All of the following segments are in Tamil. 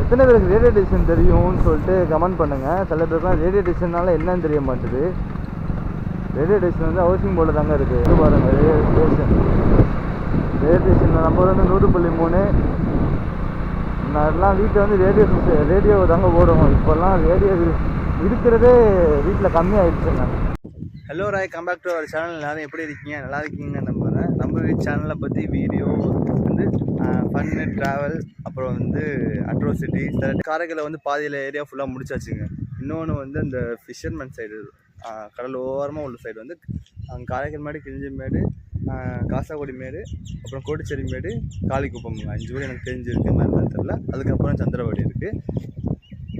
எத்தனை பேருக்கு ரேடியோ ஸ்டேஷன் தெரியும்னு சொல்லிட்டு கமெண்ட் பண்ணுங்கள். சில பேருக்குலாம் ரேடியோ ஸ்டேஷன்னால என்னன்னு தெரிய மாட்டுது. ரேடியோ ஸ்டேஷன் வந்து ஹவுசிங் போர்டில் தாங்க இருக்குது. இது பாருங்கள் ரேடியோ ஸ்டேஷனில் நம்ம வந்து 100.3. நான்லாம் வீட்டில் வந்து ரேடியோ தாங்க ஓடுவோம். இப்போல்லாம் ரேடியோ இருக்கிறதே வீட்டில் கம்மியாகிடுச்சுங்க. Hello Roy, come back to our channel. எல்லாரும் எப்படி இருக்கீங்க? நல்லா இருக்கீங்கன்னு நம்புகிறேன். நம்ம சேனலை பற்றி வீடியோ வந்து ஃபன்னு, ட்ராவல், அப்புறம் வந்து அட்ரோசிட்டி, காரைக்காலில் வந்து பாதியில் ஏரியா ஃபுல்லாக முடிச்சாச்சுங்க. இன்னொன்று வந்து இந்த ஃபிஷர்மேன் சைடு, கடல் ஓரமாக உள்ள சைடு வந்து அங்கே காரைக்கால் மேடு, கிழிஞ்சி மேடு, காசாக்குடி மேடு, அப்புறம் கோடிச்சேரி மேடு, காளிக்குப்பம் 5 பேர் எனக்கு தெரிஞ்சிருக்கு. மாதிரி தெரியல. அதுக்கப்புறம் சந்திரவாடி இருக்குது.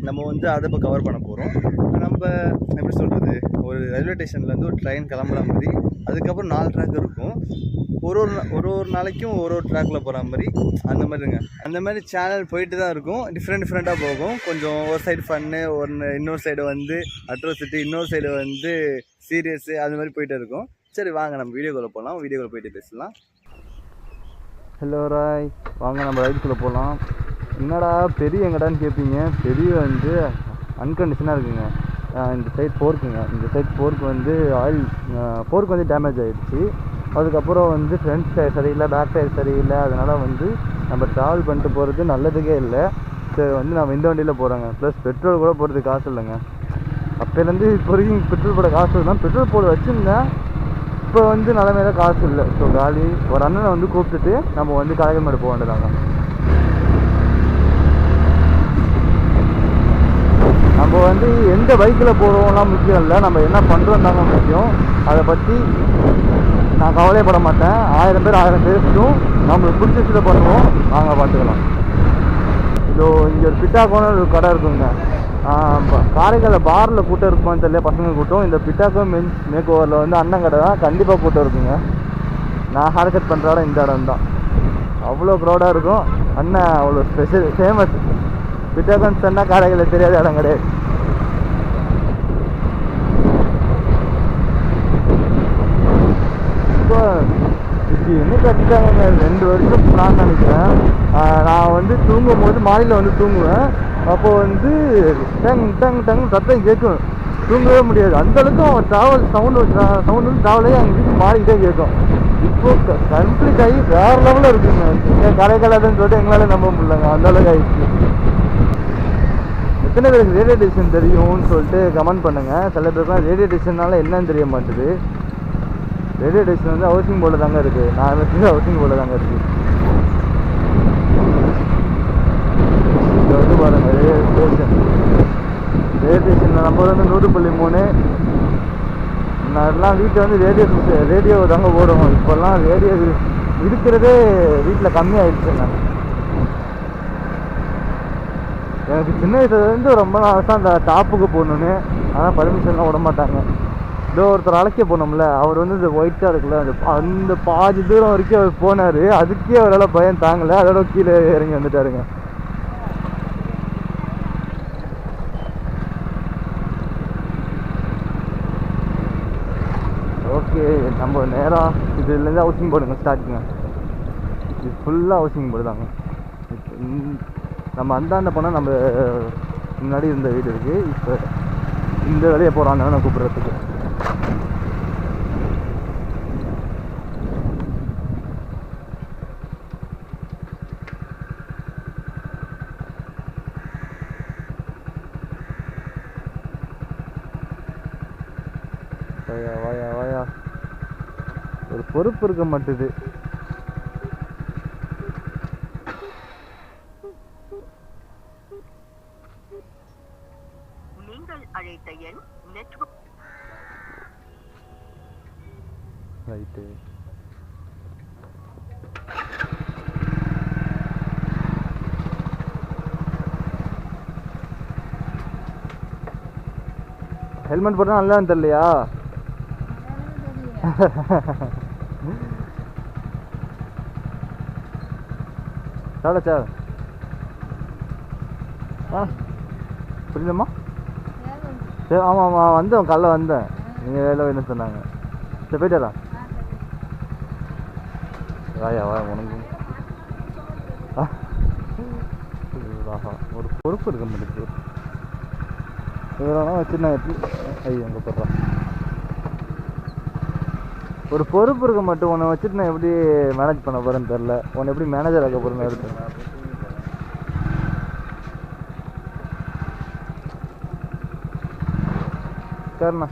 நம்ம வந்து அதை இப்போ கவர் பண்ண போகிறோம். நம்ம எப்படி சொல்கிறது, ஒரு ரயில்வே ஸ்டேஷன்லேருந்து ஒரு ட்ரெயின் கிளம்புற மாதிரி, அதுக்கப்புறம் 4 ட்ராக் இருக்கும். ஒரு நாளைக்கும் ஒரு ட்ராக்கில் போகிற மாதிரி, அந்த மாதிரிங்க. அந்த மாதிரி சேனல் போயிட்டு தான் இருக்கும். டிஃப்ரெண்ட்டாக போகும். கொஞ்சம் ஒரு சைடு ஃபன்னு, இன்னொரு சைடு வந்து அட்ரோசிட்டி, இன்னொரு சைடு வந்து சீரியஸு, அது மாதிரி போயிட்டு இருக்கும். சரி வாங்க நம்ம வீடியோக்குள்ளே போகலாம். வீடியோக்குள்ளே போயிட்டு பேசலாம். ஹலோ ராய், வாங்க நம்ம ரைடுக்குள்ளே போகலாம். என்னடா பெரிய எங்கடான்னு கேட்பீங்க. பெரிய வந்து அன்கண்டிஷனாக இருக்குங்க. இந்த சைட் ஃபோர்க்குங்க. இந்த சைட் ஃபோர்க்கு வந்து ஆயில் ஃபோர்க்கு வந்து டேமேஜ் ஆகிடுச்சு. அதுக்கப்புறம் வந்து ஃப்ரண்ட் டயர் சரியில்லை, பேக் டயர் சரியில்லை. அதனால் வந்து நம்ம ட்ராவல் பண்ணிட்டு போகிறது நல்லதுக்கே இல்லை. சரி வந்து நம்ம இந்த வண்டியில் போகிறோங்க. ப்ளஸ் பெட்ரோல் கூட போடுறதுக்கு காசு இல்லைங்க. அப்போலேருந்து இப்போ வரைக்கும் பெட்ரோல் போட காசு தான். பெட்ரோல் போட வச்சுருந்தேன். இப்போ வந்து நிலமையில காசு இல்லை. ஸோ காலி. ஒரு அண்ணனை வந்து கூப்பிட்டுட்டு நம்ம வந்து காரைக்கால் மேடு போக வேண்டியதாங்க. நம்ம வந்து எந்த பைக்கில் போகிறோம்லாம் முக்கியம் இல்லை, நம்ம என்ன பண்ணுறோம் தாங்க முக்கியம். அதை பற்றி நான் கவலைப்பட மாட்டேன். 1000 பேர் 1000 பேருக்கும் நம்மளுக்கு பிடிச்ச விஷயத்தை பண்ணுவோம். வாங்க பார்த்துக்கலாம். இதோ இங்கே ஒரு பிட்டாக்கோன்னு ஒரு கடை இருக்குங்க. காரைக்காலில் பாரில் கூட்டம் இருக்குமான்னு தெரியல, பசங்க கூட்டம். இந்த பிட்டாக்கோ மென்ஸ் மேக் ஓவரில் வந்து அண்ணன் கடை தான், கண்டிப்பாக கூட்டம் இருக்குங்க. நான் ஹேர் கட் பண்ணுற இடம் இந்த இடம் தான். அவ்வளோ க்ரௌடாக இருக்கும். அண்ணன் அவ்வளோ ஸ்பெஷல், ஃபேமஸ். பிட்டாக்கோன்னு சொன்னால் காரைக்காலில் தெரியாத இடம் கிடையாது. இப்போ இப்படி என்ன கட்டிட்டாங்க, 2 வருஷம் நான் நினைக்கிறேன். நான் வந்து தூங்கும் போது மாடியில் வந்து தூங்குவேன். அப்போது வந்து டங் சத்தம் கேட்கும். தூங்கவே முடியாது. அந்தளவுக்கு அவன் ட்ராவல் சவுண்டு வந்து ட்ராவலே எங்கள் வீட்டுக்கு மாறிக்கிட்டே கேட்கும். இப்போ கம்ப்ளீட் ஆகி வேறு லெவலில் இருக்குங்க. காரைக்காலன்னு சொல்லிட்டு எங்களால் நம்ப முடியலங்க. அந்தளவுக்கு ஆகிடுச்சு. எத்தனை பேருக்கு ரேடியோ ஸ்டேஷன் தெரியும்னு சொல்லிட்டு கமெண்ட் பண்ணுங்கள். சில பேருக்குலாம் ரேடியோ ஸ்டேஷன்னால என்னன்னு தெரிய மாட்டுது. ரேடியோ ஸ்டேஷன் வந்து ஹவுசிங் போர்டில் தாங்க இருக்குது. நான் வச்சு ஹவுசிங் போர்டில் தாங்க இருக்குது. இங்கே வந்து பாருங்கள் ரேடியோ ஸ்டேஷனில் நம்ம வந்து 100.3. நான்லாம் வீட்டில் வந்து ரேடியோ தாங்க ஓடுவோம். இப்போல்லாம் ரேடியோ இருக்கிறதே வீட்டில் கம்மியாகிடுச்சுங்க. எனக்கு சின்ன வயசுலேருந்து ரொம்ப நாள் அந்த டாப்புக்கு போகணுன்னு, ஆனால் பர்மிஷன்லாம் விட மாட்டாங்க. இதோ ஒருத்தர் அழைக்க போனோம்ல, அவர் வந்து இந்த ஒயிட்டாக இருக்குல்ல, அந்த பாதி தூரம் வரைக்கும் அவர் போனார். அதுக்கே அவரால் பயம் தாங்கலை. அதோட கீழே இறங்கி வந்துட்டாருங்க. ஓகே, நம்ம நேராக இதுலேருந்து ஹவுசிங் போர்டுங்க ஸ்டார்ட்டுங்க. இது ஃபுல்லாக ஹவுசிங் போர்டு தாங்க. நம்ம அந்தாண்ட போனால் நம்ம முன்னாடி இருந்த வீடு இருக்குது. இப்போ இந்த வேலையை போகிறான் நான் கூப்பிட்றதுக்கு. வாயா ஒரு பொறுப்பு இருக்க மாட்டுது. நீங்கள் அழைத்த எண் நெட்வொர்க் ரைட்டு. ஹெல்மெட் போட்டால் நல்லா தெரியலையா? சாப்பிடா புரியுதம்மா? சரி, ஆமாம் வந்தேன், காலைல வந்தேன். நீங்கள் வேலை என்ன சொன்னாங்க? சரி போயிட்டாரா? வாயா உனக்கு ஒரு பொறுப்பு இருக்க மாட்டேங்குது. இவரெல்லாம் வச்சு நான் எப்படி ஐயோ அங்கே போடுறான். ஒரு பொறுப்பு இருக்க மட்டும் உன்னை வச்சுட்டு நான் எப்படி மேனேஜ் பண்ண போகிறேன்னு தெரில. உன்னை எப்படி மேனேஜர் ஆக போகிறேன்னு எடுத்து சரிண்ணா.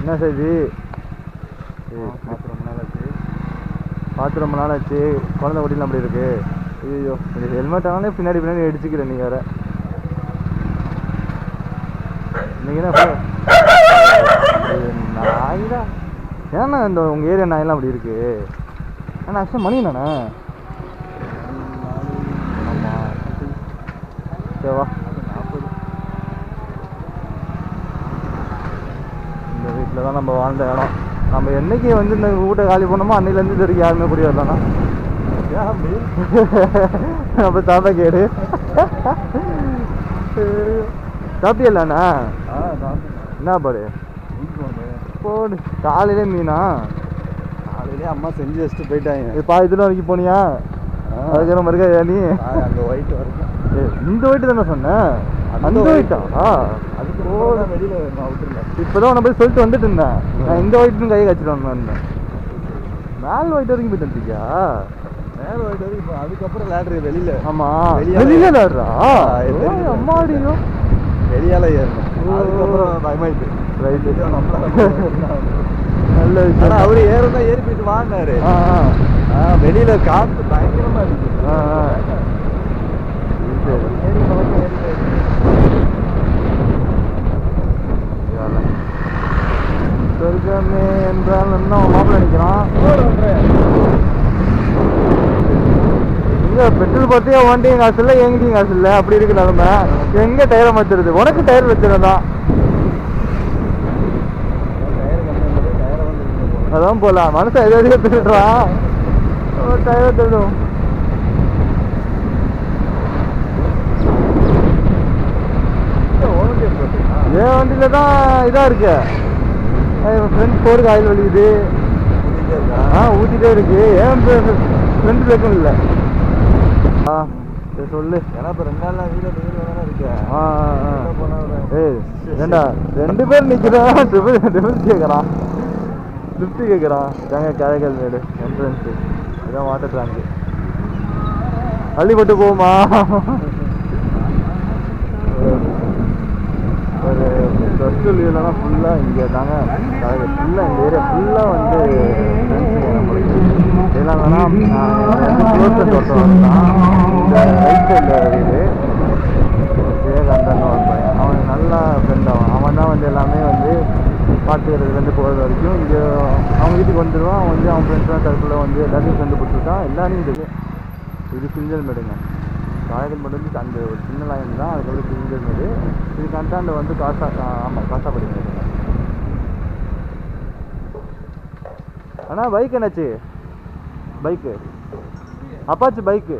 என்ன செய்தி? பார்த்து ரொம்ப நாள் ஆச்சு. குழந்தை ஓட்டிலாம் அப்படி இருக்கு. ஐயோ இந்த ஹெல்மெட் ஆனாலே பின்னாடி பின்னாடி அடிச்சுக்கிறேன். நீ வேற இன்னைக்கு என்ன நாய்டா? ஏன்னா இந்த உங்கள் ஏரியா நாயெல்லாம் அப்படி இருக்கு. ஆனால் ஆக்சுவலாக மணி என்னண்ணா? ஆமாம் சரிவா. இந்த வீட்டில் தான் நம்ம வாழ்ந்த இடம். நம்ம என்னைக்கு வந்து இந்த வீட்டை காலி பண்ணோமோ அன்னையிலேருந்து இது வரைக்கும் யாருமே குடி வரலண்ணா. அப்போ தாத்தா கேடு சாப்பிட்டியல்லண்ணா? என்ன பாடு போடு. காலையிலே மீனா? காலையிலே அம்மா செஞ்சு வச்சுட்டு போயிட்டாங்க. இப்போ இதில் வரைக்கும் போனியா? அதுக்கப்புறம் மறுக்கா நீ அந்த ஒயிட் வரைக்கும். இந்த ஒயிட்டு தானே சொன்னேன். அந்த ஒயிட்டா? அதுக்கு வெளியில் விட்டுருங்க. இப்போதான் உன்னை போய் சொல்லிட்டு வந்துட்டு இருந்தேன். நான் இந்த ஒயிட்னு கையை கழிச்சிட்டு வந்தேன். மேல் ஒயிட் வரைக்கும் போயிட்டு வந்துட்டியா? மேல் ஒயிட் வரைக்கும். இப்போ அதுக்கப்புறம் லேட்ரு வெளியில். ஆமாம் வெளியில் லேட்ரா? அம்மாடியும் வெளியால் ஏறணும். அதுக்கப்புறம் பயமாயிட்டு ரைட்டு. நல்ல விஷயம். அவரு ஏறதா ஏறி போயிட்டு வாங்கினாரு. வெளியில காற்று பயங்கரமா இருக்கு. சொர்க்கமே என்றால் என்ன மாப்பிள்ள நினைக்கிறான். இங்க பெட்ரோல் பார்த்தியா? வண்டியும் காசு இல்லை, எங்கிட்டையும் காசு இல்லை. அப்படி இருக்கு நிலமை. எங்க டயரை மாத்திருது? உனக்கு டயர் வச்சிருந்தான். அதான் போல மனுஷன் எது எதுக்கு திருடுறான். டயர் திருடும். என் வண்டியில தான் இதா இருக்கு. ஃப்ரெண்ட் போருக்கு ஆயில் வலிக்குது. ஊத்திட்டே இருக்கு. ஏன் ஃப்ரெண்ட் பிரேக்கும் இல்லை. சொல்லு. ஏன்னா இப்போ 2 நாள் வீடு தானே இருக்கு. ஏய் ஏண்டா 2 பேர் நிற்கிறான். ட்ரிபிள் கேட்குறான். லிஃப்ட் கேட்குறான். தாங்க காரைக்கால் மேடு என்ட்ரன்ஸு. இதுதான் வாட்டர் டேங்க்கு. அள்ளிப்பட்டு போகுமா? ஒரு ப்ளஸ் லீவ்லாம் ஃபுல்லாக இங்கே தாங்க காரைக்கால் ஃபுல்லாக இந்த ஏரியா ஃபுல்லாக வந்து ஃப்ரெண்ட்ஸுங்க நம்மளுக்கு. என்னன்னா க்ளோஸ் ஒருத்தன் தான் இந்த ரைட் சைடில் வீடு. விவேகானந்தன் ஒரு பையன். அவன் நல்லா ஃப்ரெண்ட். அவன் தான் வந்து எல்லாமே வந்து பார்த்துக்கிறதுலேருந்து போகிறது வரைக்கும் இங்கே அவங்க வீட்டுக்கு வந்துடுவான். அவன் வந்து அவன் ஃப்ரெண்ட்ஸ்லாம் சர்க்கிளில் வந்து எல்லாத்தையும் ஃப்ரெண்டு பிடிச்சிருக்கான். எல்லாரையும் இது சிஞ்சல் மேடுங்க. காரைக்கால் மேடு வந்து அந்த ஒரு சின்ன லைன் தான். அதுக்கப்புறம் சிஞ்சல் மேடு. இது கண்டாண்ட வந்து காசாப்படி மேடுங்க. ஆனால் பைக் என்னாச்சு? பைக்கு அப்பாச்சு பைக்கு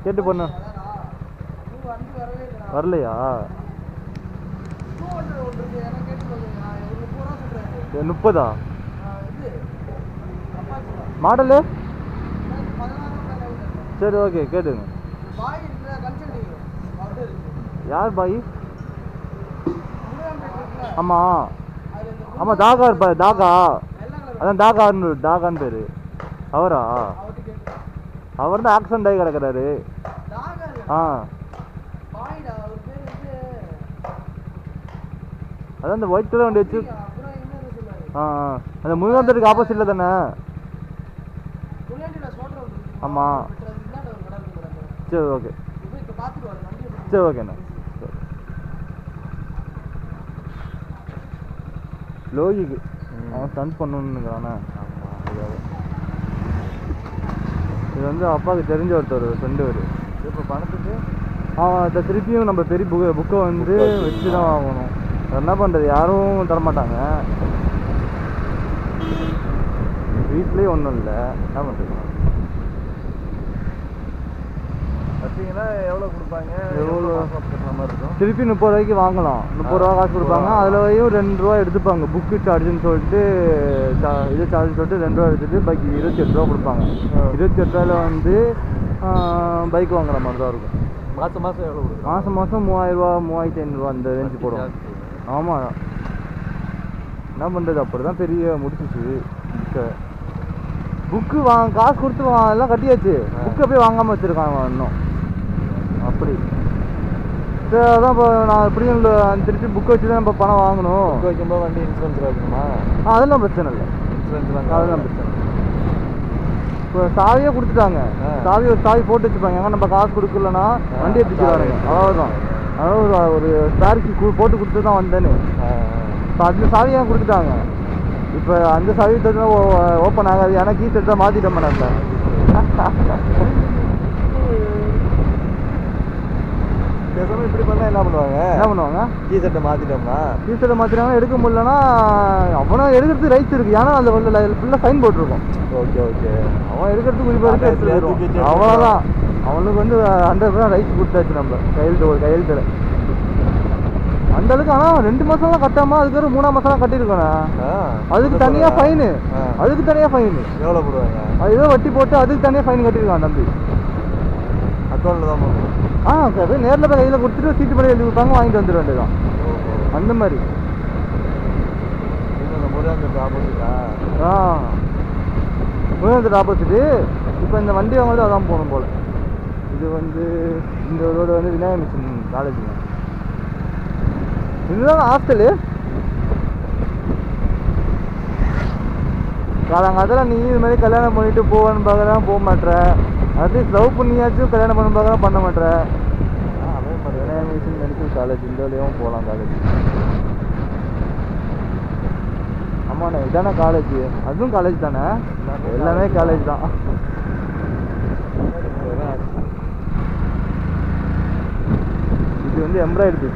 கேட்டு பொண்ணு வரலையா? 30 மாடலு? சரி ஓகே கேட்டுங்க. யார் பாய்? ஆமாம் ஆமாம் தாகா இருப்பா. தாகா அதான் தாகான்னு பேர். அவரா? அவர் தான் ஆக்சிடென்ட் ஆகி கிடக்கிறாரு. அதான் இந்த ஒயிட் கலர் வண்டி வச்சு. அந்த முருகாந்தருக்கு ஆப்போசிட்டில் தானே? ஆமாம் சரி ஓகே. சரி ஓகேண்ணா. லோகிக்கு அவன் ஸ்டண்ட் பண்ணணுங்கிறானே. இது வந்து அப்பாவுக்கு தெரிஞ்ச ஒருத்தர் ஃப்ரெண்டு ஒரு. இப்போ பணத்துக்கு அவன் திருப்பியும் நம்ம பெரிய புக்கை வந்து வச்சு தான் வாங்கணும். என்ன பண்ணுறது? யாரும் தரமாட்டாங்க. வீட்லேயும் ஒன்றும் இல்லை. என்ன பண்ணுறது? வச்சிங்கன்னா எவ்வளோ கொடுப்பாங்க, எவ்வளோ கட்டுற மாதிரி இருக்கும்? திருப்பி 30 ரூபாய்க்கு வாங்கலாம். 30 ரூபா காசு கொடுப்பாங்க. அதுலயும் 2 ரூபா எடுத்துப்பாங்க. புக்கு சார்ஜுன்னு சொல்லிட்டு இது சார்ஜ் சொல்லிட்டு 2 ரூபா எடுத்துட்டு பாக்கி 28 ரூபா கொடுப்பாங்க. 28 ரூபாயில் வந்து பைக் வாங்குற மாதிரி தான் இருக்கும். மாதம் மாதம் எவ்வளோ கொடுக்கும்? மாதம் 3000 ரூபா 3500 அந்த ரேஞ்சு போடும். ஆமாம், என்ன பண்ணுறது, அப்படி தான் பெரிய முடிச்சிச்சு புக்கு காசு கொடுத்து எல்லாம் கட்டியாச்சு. புக்கை போய் வாங்காமல் வச்சுருக்காங்க இன்னும். அப்படி சரி, அதான் இப்போ நான் எப்படியும் திருப்பி புக்கை வச்சு தான் இப்போ பணம் வாங்கணும். புக் வைக்கும்போது வண்டி இன்சூரன்ஸ் வைக்கணுமா? அதெல்லாம் பிரச்சனை இல்லை. இன்சூரன்ஸ்லாம் அதெல்லாம் பிரச்சனை இல்லை. இப்போ சாவியே கொடுத்துட்டாங்க. ஒரு சாவி போட்டு வச்சுப்பாங்க. ஏன்னா நம்ம காசு கொடுக்கலன்னா வண்டியை பிடிச்சிடுவாங்க. அவ்வளோதான். அதாவது ஒரு ஸ்பேருக்கு போட்டு கொடுத்து தான் வந்தேன்னு. இப்போ அந்த சாவியாக கொடுத்துட்டாங்க. இப்போ அந்த சாவி ஓப்பன் ஆகாது. ஏன்னா கீஸ் எடுத்தால் மாற்றிட்டோம் பண்ணாங்க. பேசாமல் இப்படி பண்ணால் என்ன பண்ணுவாங்க? கீ செட்டை மாற்றிட்டோம்னா எடுக்க முடியலன்னா அவனும் எடுக்கிறதுக்கு ரைட்ஸ் இருக்குது. ஏன்னா அந்த ஃபுல்லாக சைன் போட்டிருக்கோம். ஓகே. அவன் எடுக்கிறதுக்கு குறிப்பாக எடுத்து அவ்வளோதான். அவனுக்கு வந்து 100% ரைட்ஸ் கொடுத்தாச்சு. நம்ம கையெழுத்துல அந்த அளவுக்கு. ஆனால் 2 மாதம்லாம் கட்டாமல் அதுக்கு 3ஆம் மாதம்லாம் கட்டியிருக்கோண்ணா. அதுக்கு தனியாக ஃபைனு. எவ்வளோ போடுவாங்க? அது ஏதோ வட்டி போட்டு அதுக்கு தனியாக ஃபைன் கட்டியிருக்கான் தம்பி. அக்கௌண்ட்டில் தான் போய் நேரில் போய் கையில் கொடுத்துட்டு சீட்டு பண்ணி எழுதி கொடுப்பாங்க, வாங்கிட்டு வந்துட வேண்டியதான். அந்த மாதிரி முருகன் ஆப்போசிட்டு. இப்போ இந்த வண்டி வாங்குறது அதான் போகணும் போல். இது வந்து இந்த ரோடு வந்து விநாயகர் மிஷன் காலேஜுங்க. இதுதான் ஹாஸ்டலு. காலங்காலத்தில் நீ இது மாதிரி கல்யாணம் பண்ணிட்டு போவேன்னு பார்க்குறேன், போக மாட்டேற. அட்லீஸ்ட் லவ் பண்ணியாச்சும் கல்யாணம் பண்ண பார்க்குறேன், பண்ண மாட்டேற. விநாயகர் மிஷன் மெடிக்கல் காலேஜ் இந்த வழியாகவும் போகலாம் காலேஜ். ஆமாண்ணே, இதானே காலேஜ். அதுவும் காலேஜ் தானே, எல்லாமே காலேஜ் தான். இது வந்து எம்ப்ராய்டரி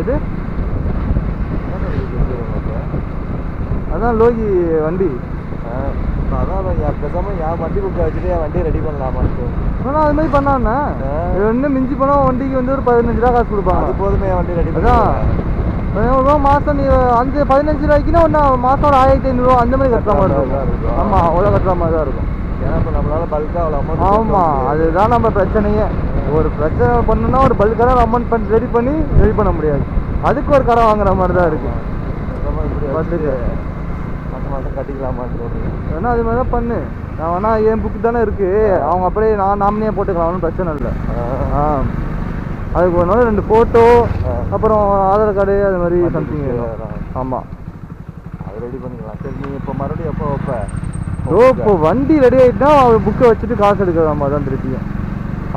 எது? அதான் லோகி வண்டி. அதான் பேசாமல் என் வண்டி புக்கை வச்சுட்டு என் வண்டியை ரெடி பண்ணலாமான்னு. ஆனால் அது மாதிரி பண்ணாண்ணா இன்னும் மிஞ்சி போனால் வண்டிக்கு வந்து ஒரு 15 ரூபா காசு கொடுப்பாங்க. அது போதுமே என் வண்டி ரெடி அதான் 15 ரூபா மாதம். நீ 15 ரூபாய்க்குன்னா ஒன்று மாதம் ஒரு 1500 ரூபா அந்த மாதிரி கட்டுற மாதிரி இருக்கும். ஆமாம், அவ்வளோ கட்டுற மாதிரி தான் இருக்கும். ஏன்னா இப்போ நம்மளால பல்காக அவ்வளோ அமௌண்ட். ஆமாம், அதுதான் நம்ம பிரச்சனையே. ஒரு பிரச்சனை பண்ணுன்னா ஒரு பல்கான அமௌண்ட் ரெடி பண்ண முடியாது. அதுக்கு ஒரு கடை வாங்குற மாதிரி தான் இருக்கு. பார்த்துட்டு மாதம் கட்டிக்கலாமான்னு தோணுது. வேணா அது மாதிரி தான் பண்ணு. நான் வேணா என் புக்கு தானே இருக்கு, அவங்க அப்படியே நான் நாமினியே போட்டுக்கலாம், ஒன்றும் பிரச்சனை இல்லை. அதுக்கு ஒரு நாள் 2 ஃபோட்டோ, அப்புறம் ஆதார் கார்டு, அது மாதிரி சம்திங். ஆமாம், அது ரெடி பண்ணிக்கலாம். சரி, நீ இப்போ மறுபடியும் எப்போ வைப்ப? இப்போ வண்டி ரெடி ஆகிட்டுனா அவர் புக்கை வச்சுட்டு காசு எடுக்கிற மாதிரி தான் திருப்பியும்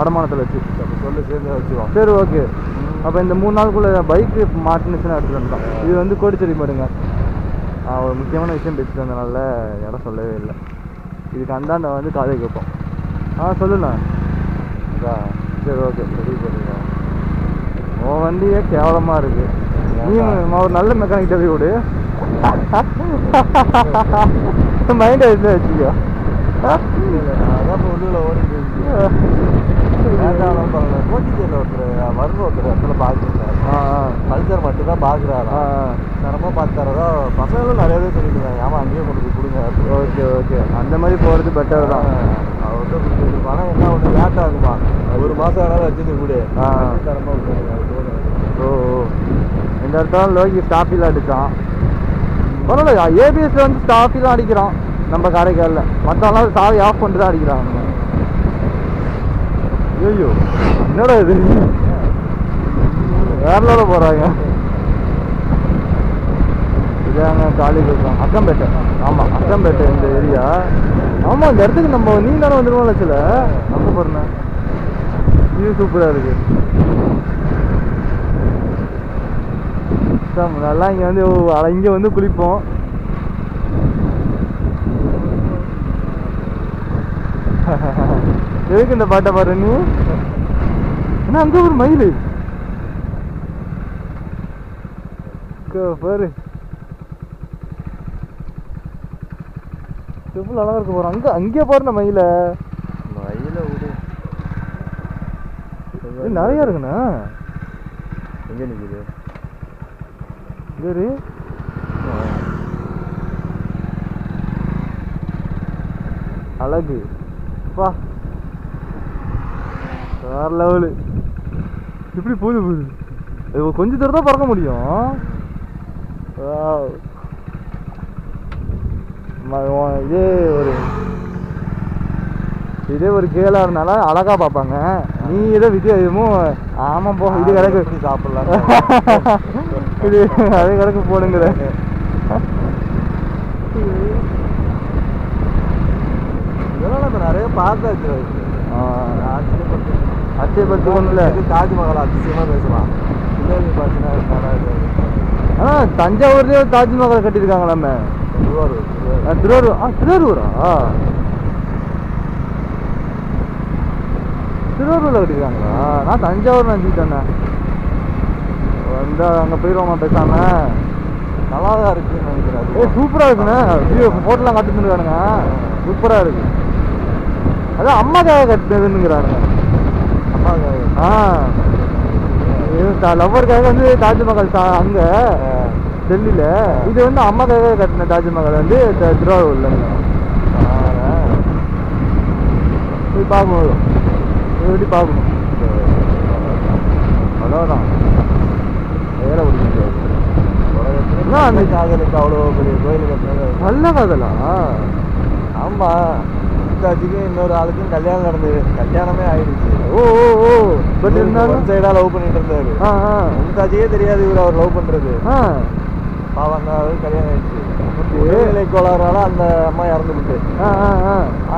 அடமானத்தில் வச்சு சொல்லி சேர்ந்து வச்சுருவோம். சரி, ஓகே. அப்போ இந்த 3 நாளுக்குள்ளே பைக்கு மாட்டினுச்சுன்னா எடுத்துகிட்டு வந்துட்டான். இது வந்து கோடிச்செடி மாடுங்க. ஒரு முக்கியமான விஷயம் பேசிட்டு வந்தனால இடம் சொல்லவே இல்லை. இதுக்கு அந்தாண்ட வந்து காலேஜ் வைப்போம். சொல்லுண்ணா. சரி, ஓகே, ரெடி பண்ணிக்கலாம். உன் வண்டியே கேவலமாக இருக்குது. நீ ஒரு நல்ல மெக்கானிக் டெலிவரி விடு. மைண்ட் எடுத்து வச்சுக்கோ. அதான் இப்போ உள்ளூரில் ஓடிட்டு கோட்டிச்சேரியில் ஒருத்தர் இடத்துல பார்க்குறாரு. கல்ச்சர் மட்டும் தான் பார்க்குறாரா, தரமாக பார்த்தாரதா. பசங்களும் நிறைய பேர் சொல்லிட்டு இருக்காங்க, ஆமாம் அங்கேயே கொண்டு போய் கொடுங்க. ஓகே, அந்த மாதிரி போகிறது பெட்டர் தான். அவர்கிட்ட கொடுத்து பணம் என்ன ஒன்று லேட் ஆகுமா, 1 மாதம் வேணாலும் வச்சுட்டு கூட தரமாக கொடுங்க. இந்த இடத்துல லோகி ஸ்டாஃபில் அடித்தான். பரவாயில்ல, ஏபிஎஸ்ல வந்து ஸ்டாஃபிலாம் அடிக்கிறான் நம்ம காரைக்காலில். மற்றவங்களாம் சாவி ஆஃப் பண்ணிட்டு தான் அடிக்கிறாங்க. ஐயோ, என்னடா இது, வேறலோட போகிறாங்க. இதாங்க காலேஜ் இருக்கான், அக்கம்பேட்டை. ஆமாம், அக்கம்பேட்டை இந்த ஏரியா. ஆமாம், இந்த இடத்துக்கு நம்ம நீந்தானே வந்துடுவோம்ல. சில அங்கே போகிறேன், இது சூப்பராக இருக்குது. நல்லா இங்கே வந்து இங்கே வந்து குளிப்போம். எதுக்கு இந்த பாட்டை பாரு நீ? ஏன்னா அங்கே ஒரு மயில் பாரு. எவ்வளோ அழகாக இருக்க போகிறோம். அங்கே பாருண்ணா மயில விடு நிறையா இருக்குண்ணா. எங்கே நிற்குது சரி அழகு பா வேற லெவலு. இப்படி போகுது கொஞ்சம் தூரம் தான் பறக்க முடியும். இதே ஒரு கேளா இருந்தாலும் அழகா பார்ப்பாங்க. நீ இதை வித்தியாசமும் ஆமாம் போ இது கிடக்கு சாப்பிடலாம் இது அதே கிடக்கு போடுங்கிற. இதெல்லாம் நம்ம நிறைய பார்த்தாச்சு. ஆச்சரியப்படுத்தி ஒன்றும் இல்லை. தாஜ்மஹால் அதிசயமாக பேசலாம். பிள்ளைங்க பார்த்தீங்கன்னா ஆனால் தஞ்சாவூர்லேயே தாஜ்மஹால் கட்டியிருக்காங்க. நம்ம திருவாரூரா திருவாரூரில் கட்டியிருக்காங்களா? நான் தஞ்சாவூர் நினச்சிக்கிட்டேண்ணே. வந்து அங்கே போயிடுவோமா பேசாம. நல்லா தான் இருக்குன்னு நினைக்கிறேன். சூப்பராக இருக்குண்ணே. ஃபோட்டோலாம் கட்டுருக்கானுங்க. சூப்பராக இருக்கு. அதான் அம்மாக்காக கட்டுனதுங்கிறானுங்க. லவ்வருக்காக வந்து தாஜ்மஹால் அங்கே டெல்லியில், இது வந்து அம்மாக்காக கட்டின தாஜ்மஹால் வந்து திருவாரூர்ல போய் பார்க்கணும். எப்படி பார்க்கணும். அவ்வளோதான் வேற பிடிக்க அந்த காதலுக்கு அவ்வளோ பெரிய கோயில் கட்டினது நல்ல காதலா? ஆமாம். மும்தாஜுக்கு இன்னொரு ஆளுக்கும் கல்யாணம் நடந்தது. கல்யாணமே ஆயிடுச்சு. ஓ ஓ ஓ பட் இருந்தாலும் சைடாக லவ் பண்ணிட்டு இருந்தாரு. மும்தாஜே தெரியாது இவர் அவர் லவ் பண்ணுறது. பாவம் கல்யாணம் ஆயிடுச்சு. உடல்நிலை கோளாறால அந்த அம்மா இறந்துக்கிட்டு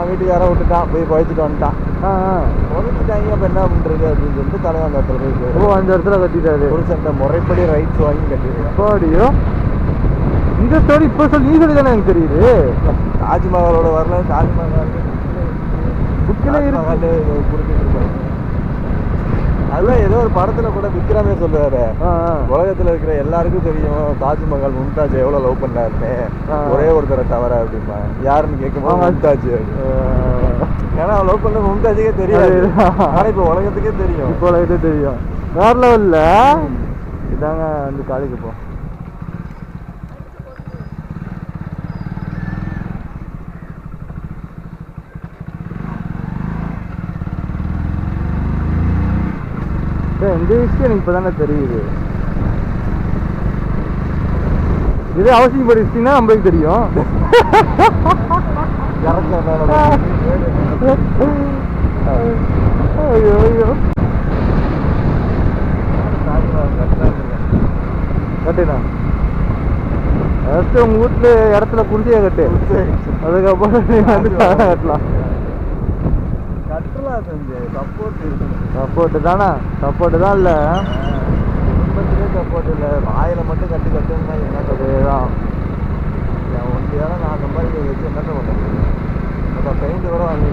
வீட்டுக்கார விட்டுட்டான். போய் குழைச்சிட்டு வந்துட்டான். குறைச்சிட்டாங்க. அப்போ என்ன பண்ணுறது அப்படின்னு சொல்லிட்டு தலைவன் அந்த இடத்துல போய் அந்த இடத்துல கட்டிட்டாரு. ஒரு சண்டை முறைப்படி ரைட்ஸ் வாங்கி கட்டிடுறாடியோ. இந்த ஸ்டோரி இப்போ சொல்லி நீ சொல்லி தானே எனக்கு தெரியுது. தாஜ்மஹாலோட வரல. தாஜ்மஹால் புக்கில் கொடுத்துட்டு இருப்பாங்க. அதுதான் ஏதோ ஒரு படத்துல கூட விக்ரமே சொல்லுவாரு, உலகத்துல இருக்கிற எல்லாருக்கும் தெரியும் தாஜ்மஹால் மும்தாஜ் எவ்வளவு லவ் பண்ணாருன்னு, ஒரே ஒருத்தரை தவிர அப்படிமா. யாருன்னு கேட்கும்போது மும்தாஜ். ஏன்னா லவ் பண்ண மும்தாஜுக்கே தெரியாது. ஆனா இப்ப உலகத்துக்கே தெரியும். இப்போ உலகத்துக்கே தெரியும். வேற லெவல்ல இதாங்க வந்து காலேஜ் போ. இந்த விஷயம் எனக்கு இப்போ தானே தெரியுது. இதே அவசியப்படுத்தினா நம்மளுக்கு தெரியும். ஐயோ ஐயோ கட்டுண்ணா. ஃபஸ்ட்டு உங்கள் வீட்டில் இடத்துல குடிசையை கட்டு. அதுக்கப்புறம் நீ வந்து கட்டலாம். கட்டலாம் செஞ்சு சப்போர்ட்டு தானே. சப்போர்ட்டு தான். இல்லை குடும்பத்திலே சப்போர்ட் இல்லை. வாயில மட்டும் கட்டி கட்டுன்னா என்ன அதேதான். என் ஒன்றியால நான் சம்பாதிக்க வச்சு என்ன பண்ணுறது. இப்போ பெயிண்ட் கூட வாங்கி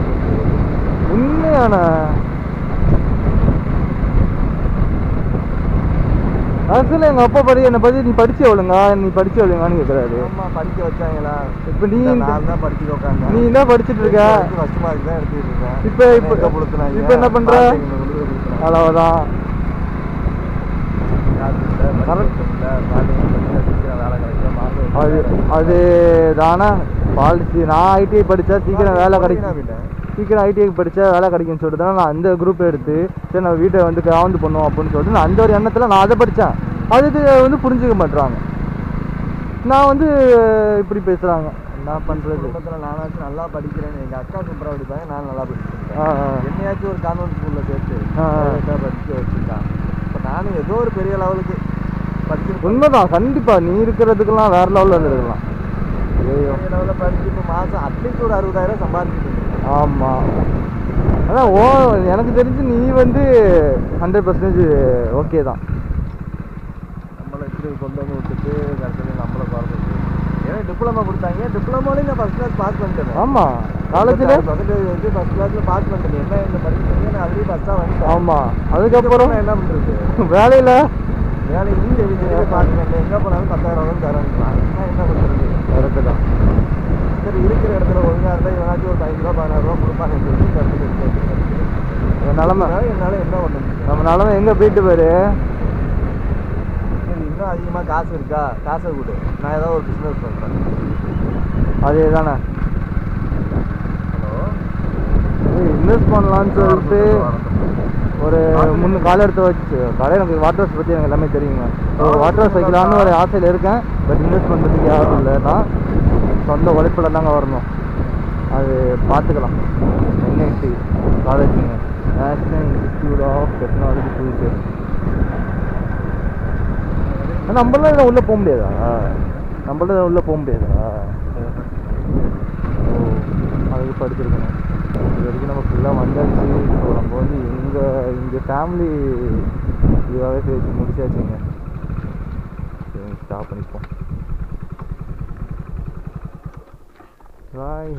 உண்மையான ஆக்சுவலி எங்கள் அப்பா என்னை பற்றி நீ படிச்சு எவ்வளோங்கா நீ படிச்சு எவ்வளோங்கான்னு கேட்குறாரு. அம்மா படிக்க வச்சாங்களா? இப்போ நீ நான் தான் படிச்சு உட்காந்து. நீ என்ன படிச்சுட்டு இருக்க? ஃபர்ஸ்ட் மார்க் தான் எடுத்துக்கிட்டு இருக்கேன். இப்போ என்ன பண்ணுற? அவ்வளோதான். அது தானே பாலிசி. நான் ஐடிஐ படித்தா சீக்கிரம் வேலை கிடைக்கும். சீக்கிரம் ஐடிஐ படித்தா வேலை கிடைக்கும்னு சொல்லிட்டு தான் நான் அந்த குரூப் எடுத்து சரி நம்ம வீட்டை வந்து காவந்து பண்ணுவோம் அப்படின்னு சொல்லிட்டு நான் அந்த ஒரு எண்ணத்தில் நான் அதை படித்தேன். அது வந்து புரிஞ்சுக்க மாட்டுறாங்க. நான் வந்து இப்படி பேசுகிறாங்க. என்ன பண்ணுறது? குடும்பத்தில் நானாச்சும் நல்லா படிக்கிறேன்னு எங்கள் அக்கா சூப்பராக படிப்பாங்க. நான் நல்லா படிச்சிருக்கேன். என்னையாச்சும் ஒரு கான்வென்ட் ஸ்கூலில் சேர்த்து படிக்க வச்சுருக்கான். இப்போ நானும் ஏதோ ஒரு பெரிய லெவலுக்கு படிச்சு. உண்மைதான். கண்டிப்பாக நீ இருக்கிறதுக்கெல்லாம் வேறு லெவலில் வந்துருக்கலாம். பெரிய லெவலில் படிச்சு இப்போ மாதம் அட்லீஸ்ட் ஒரு 60,000 சம்பாதிச்சுட்டு. ஆமாம். அதான் எனக்கு தெரிஞ்சு நீ வந்து 100% ஓகே தான். நம்மளை இப்படி கொண்டு வந்து விட்டுட்டு கடைசியில் நம்மளை பார்த்துட்டு ஏன்னா டிப்ளமா கொடுத்தாங்க. டிப்ளமோலையும் நான் ஃபஸ்ட் கிளாஸ் பாஸ் பண்ணிட்டேன். ஆமாம். காலேஜில் பர்சன்டேஜ் வந்து ஃபஸ்ட் கிளாஸில் பாஸ் பண்ணிட்டேன். என்ன இந்த படிக்க நான் அதுலேயும் ஃபஸ்ட்டாக வந்துட்டேன். ஆமாம். அதுக்கப்புறம் என்ன பண்ணுறது? வேலையில் வேலைக்கு பாஸ் பண்ணிட்டேன். எங்கே போனாலும் 10,000 தரேன். நான் என்ன பண்ணுறது? கரெக்டு தான். சரி இருக்கிற இடத்துல ஒழுங்காக இருந்தால் இவனாச்சும் ஒரு 5 ரூபா 16 ரூபா கொடுப்பான்னு சொல்லி இந்த இடத்துல நிலமை என்னால் என்ன பண்ண முடியும்? நம்ம நிலமை எங்கே போயிட்டு போயிரு. சரி இன்னும் அதிகமாக காசு இருக்கா, காசை கொடு, நான் ஏதாவது ஒரு பிஸ்னஸ் பண்ணுறேன். அதே தானே ஹலோ, இன்வெஸ்ட் பண்ணலான்னு சொல்லிட்டு ஒரு காலை எடுத்து வச்சு எனக்கு வாட்டர் ஹவுஸ் பற்றி எனக்கு எல்லாமே தெரியுங்க. வாட்டர் ஹவுஸ் வைக்கலான்னு ஒரு ஆசையில் இருக்கேன். பட் இன்வெஸ்ட் பண்ணுறதுக்கு யாரும் இல்லை. நான் சொந்த உழைப்பில் தாங்க வரணும். அது பார்த்துக்கலாம். என்ஐடி காலேஜுங்க, national institute of technology future. நம்மளாம் இதில் உள்ளே போக முடியாதா? நம்மளாம் உள்ளே போக முடியாதா? ஓ, அதுக்கு படிச்சிருக்கணும். இது வரைக்கும் நம்ம ஃபுல்லாக வந்தாச்சு. ஸோ நம்ம வந்து இங்கே ஃபேமிலி இதுவாகவே பேசி முடிச்சாச்சுங்க. ஸ்டாப் பண்ணிப்போம்.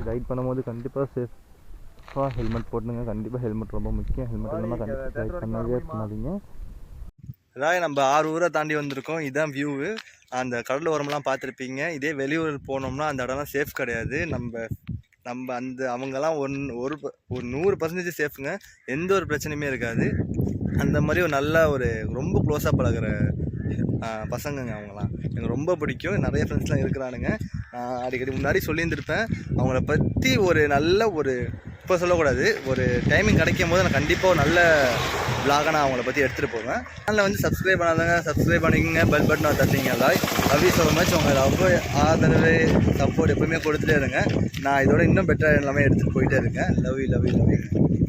ரைட் பண்ணும்போது கண்டிப்பாக சேஃபாக ஹெல்மெட் போட்டுங்க. கண்டிப்பாக ஹெல்மெட் ரொம்ப முக்கியம். ஹெல்மெட் இல்லாமல் கண்டிப்பாக ரைட் பண்ணவே பண்ணாதீங்க. அதாவது நம்ம 6 ஊரை தாண்டி வந்திருக்கோம். இதுதான் வியூவு. அந்த கடல் ஓரமெல்லாம் பார்த்துருப்பீங்க. இதே வெளியூர் போனோம்னா அந்த இடம்லாம் சேஃப் கிடையாது. நம்ம அந்த அவங்கெல்லாம் ஒரு 100% சேஃபுங்க. எந்த ஒரு பிரச்சனையுமே இருக்காது. அந்த மாதிரி ஒரு நல்ல ஒரு ரொம்ப க்ளோஸாக பழகிற பசங்கங்க அவங்களாம். எனக்கு ரொம்ப பிடிக்கும். நிறைய ஃப்ரெண்ட்ஸ்லாம் இருக்கிறானுங்க. நான் அடிக்கடி முன்னாடி சொல்லியிருந்திருப்பேன். அவங்கள பற்றி ஒரு நல்ல ஒரு இப்போ சொல்லக்கூடாது, ஒரு டைமிங் கிடைக்கும் போது நான் கண்டிப்பாக ஒரு நல்ல விளாக நான் அவங்கள பற்றி எடுத்துகிட்டு போவேன். அதில் வந்து சப்ஸ்கிரைப் பண்ணாதாங்க, சப்ஸ்கிரைப் பண்ணிக்கோங்க. பெல் பட்டனை தட்டிங்க. Love you so much. உங்கள் ரொம்ப ஆதரவு சப்போர்ட் எப்பவுமே கொடுத்துட்டே இருங்க. நான் இதோட இன்னும் பெட்டராக எல்லாமே எடுத்துகிட்டு போயிட்டே இருக்கேன். Love you.